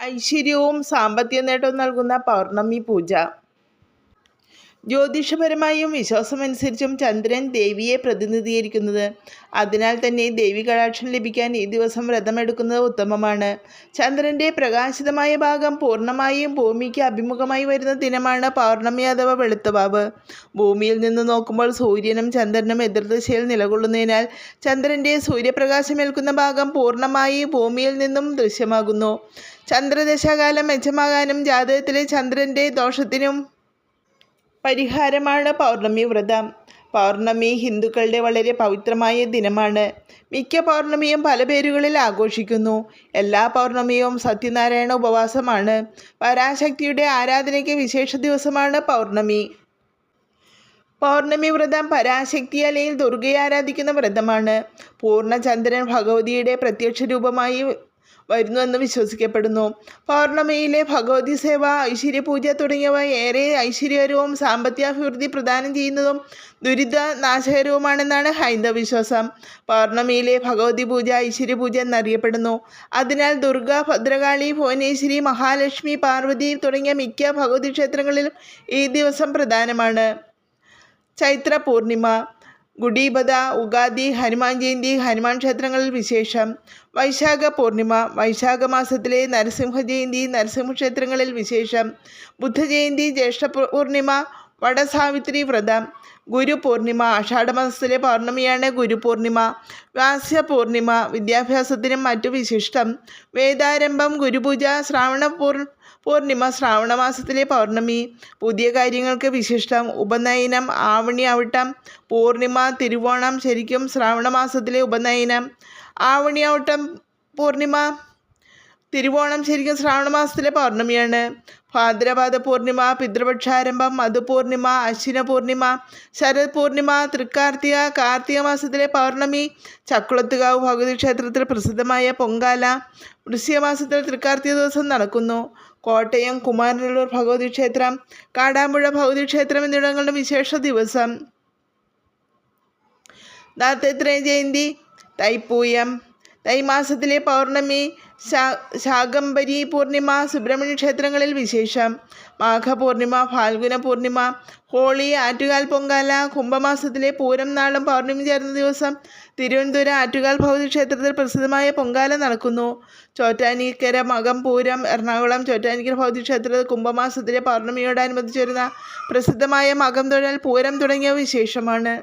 ഐശ്വര്യവും സാമ്പത്തിക നേട്ടവും നൽകുന്ന പൗർണമി പൂജ. ജ്യോതിഷപരമായും വിശ്വാസമനുസരിച്ചും ചന്ദ്രൻ ദേവിയെ പ്രതിനിധീകരിക്കുന്നത്. അതിനാൽ തന്നെ ദേവി കടാക്ഷം ലഭിക്കാൻ ഈ ദിവസം വ്രതമെടുക്കുന്നത് ഉത്തമമാണ്. ചന്ദ്രൻ്റെ പ്രകാശിതമായ ഭാഗം പൂർണ്ണമായും ഭൂമിക്ക് അഭിമുഖമായി വരുന്ന ദിനമാണ് പൗർണമി അഥവാ വെളുത്തവാവ്. ഭൂമിയിൽ നിന്ന് നോക്കുമ്പോൾ സൂര്യനും ചന്ദ്രനും എതിർദിശയിൽ നിലകൊള്ളുന്നതിനാൽ ചന്ദ്രൻ്റെ സൂര്യപ്രകാശമേൽക്കുന്ന ഭാഗം പൂർണ്ണമായി ഭൂമിയിൽ നിന്നും ദൃശ്യമാകുന്നു. ചന്ദ്രദശാകാലം മെച്ചമാകാനും ജാതകത്തിലെ ചന്ദ്രൻ്റെ ദോഷത്തിനും പരിഹാരമാണ് പൗർണമി വ്രതം. പൗർണമി ഹിന്ദുക്കളുടെ വളരെ പവിത്രമായ ദിനമാണ്. മിക്ക പൗർണമിയും പല പേരുകളിൽ ആഘോഷിക്കുന്നു. എല്ലാ പൗർണമിയും സത്യനാരായണ ഉപവാസമാണ്. പരാശക്തിയുടെ ആരാധനയ്ക്ക് വിശേഷ ദിവസമാണ് പൗർണമി. പൗർണമി വ്രതം പരാശക്തി അല്ലെങ്കിൽ ദുർഗയെ ആരാധിക്കുന്ന വ്രതമാണ്. പൂർണ്ണചന്ദ്രൻ ഭഗവതിയുടെ പ്രത്യക്ഷ രൂപമായി വരുന്നുവെന്ന് വിശ്വസിക്കപ്പെടുന്നു. പൗർണമിയിലെ ഭഗവതി സേവ, ഐശ്വര്യപൂജ തുടങ്ങിയവ ഏറെ ഐശ്വര്യകരവും സാമ്പത്തികാഭിവൃദ്ധി പ്രദാനം ചെയ്യുന്നതും ദുരിത നാശകരവുമാണെന്നാണ് ഹൈന്ദവ വിശ്വാസം. പൗർണമിയിലെ ഭഗവതി പൂജ ഐശ്വര്യപൂജ എന്നറിയപ്പെടുന്നു. അതിനാൽ ദുർഗ, ഭദ്രകാളി, ഭുവനേശ്വരി, മഹാലക്ഷ്മി, പാർവതി തുടങ്ങിയ മിക്ക ഭഗവതി ക്ഷേത്രങ്ങളിലും ഈ ദിവസം പ്രധാനമാണ്. ചൈത്ര പൂർണിമ, ഗുഡീപദ, ഉഗാദി, ഹനുമാൻ ജയന്തി ഹനുമാൻ ക്ഷേത്രങ്ങളിൽ വിശേഷം. വൈശാഖ പൂർണിമ, വൈശാഖ മാസത്തിലെ നരസിംഹ ജയന്തി നരസിംഹ ക്ഷേത്രങ്ങളിൽ വിശേഷം. ബുദ്ധജയന്തി, ജ്യേഷ്ഠ പൂർണിമ, വടസാവിത്രി വ്രതം. ഗുരുപൂർണിമ, ആഷാഢമാസത്തിലെ പൗർണമിയാണ് ഗുരുപൂർണിമ. വ്യാസ്യ പൂർണിമ, വിദ്യാഭ്യാസത്തിനും മറ്റു വിശിഷ്ടം. വേദാരംഭം, ഗുരുപൂജ. ശ്രാവണ പൂർണിമ, ശ്രാവണമാസത്തിലെ പൗർണമി. പുതിയ കാര്യങ്ങൾക്ക് വിശിഷ്ടം. ഉപനയനം, ആവണി അവിട്ടം. പൂർണിമ, തിരുവോണം ശരിക്കും ശ്രാവണമാസത്തിലെ ഉപനയനം. ആവണി അവിട്ടം പൂർണിമ, തിരുവോണം ശരിക്കും ശ്രാവണമാസത്തിലെ പൗർണമിയാണ്. ഭാദ്രപദ പൂർണിമ, പിതൃപക്ഷാരംഭം. മധുപൂർണിമ, അശ്വിന പൂർണിമ. ശരത് പൂർണിമ, തൃക്കാർത്തിക, കാർത്തിക മാസത്തിലെ പൗർണമി. ചക്കുളത്തുകാവ് ഭഗവതി ക്ഷേത്രത്തിൽ പ്രസിദ്ധമായ പൊങ്കാല വൃശ്ചികമാസത്തിൽ തൃക്കാർത്തിക ദിവസം നടക്കുന്നു. കോട്ടയം കുമാരനല്ലൂർ ഭഗവതി ക്ഷേത്രം, കാടാമ്പുഴ ഭഗവതി ക്ഷേത്രം എന്നിവിടങ്ങളുടെ വിശേഷ ദിവസം. ദാത്താത്രേയ ജയന്തി, തൈപ്പൂയം. തൈമാസത്തിലെ പൗർണമി. ശാകംഭരി പൂർണിമ, സുബ്രഹ്മണ്യ ക്ഷേത്രങ്ങളിൽ വിശേഷം. മാഘപൂർണിമ, ഫാൽഗുന പൂർണിമ. ഹോളി, ആറ്റുകാൽ പൊങ്കാല. കുംഭമാസത്തിലെ പൂരം നാളും പൗർണമി ചേർന്ന ദിവസം തിരുവനന്തപുരം ആറ്റുകാൽ ഭഗവതി ക്ഷേത്രത്തിൽ പ്രസിദ്ധമായ പൊങ്കാല നടക്കുന്നു. ചോറ്റാനിക്കര മകം പൂരം. എറണാകുളം ചോറ്റാനിക്കര ഭഗവതി ക്ഷേത്രത്തിൽ കുംഭമാസത്തിലെ പൗർണമിയോടനുബന്ധിച്ച് വരുന്ന പ്രസിദ്ധമായ മകം തൊഴൽ, പൂരം തുടങ്ങിയ വിശേഷമാണ്.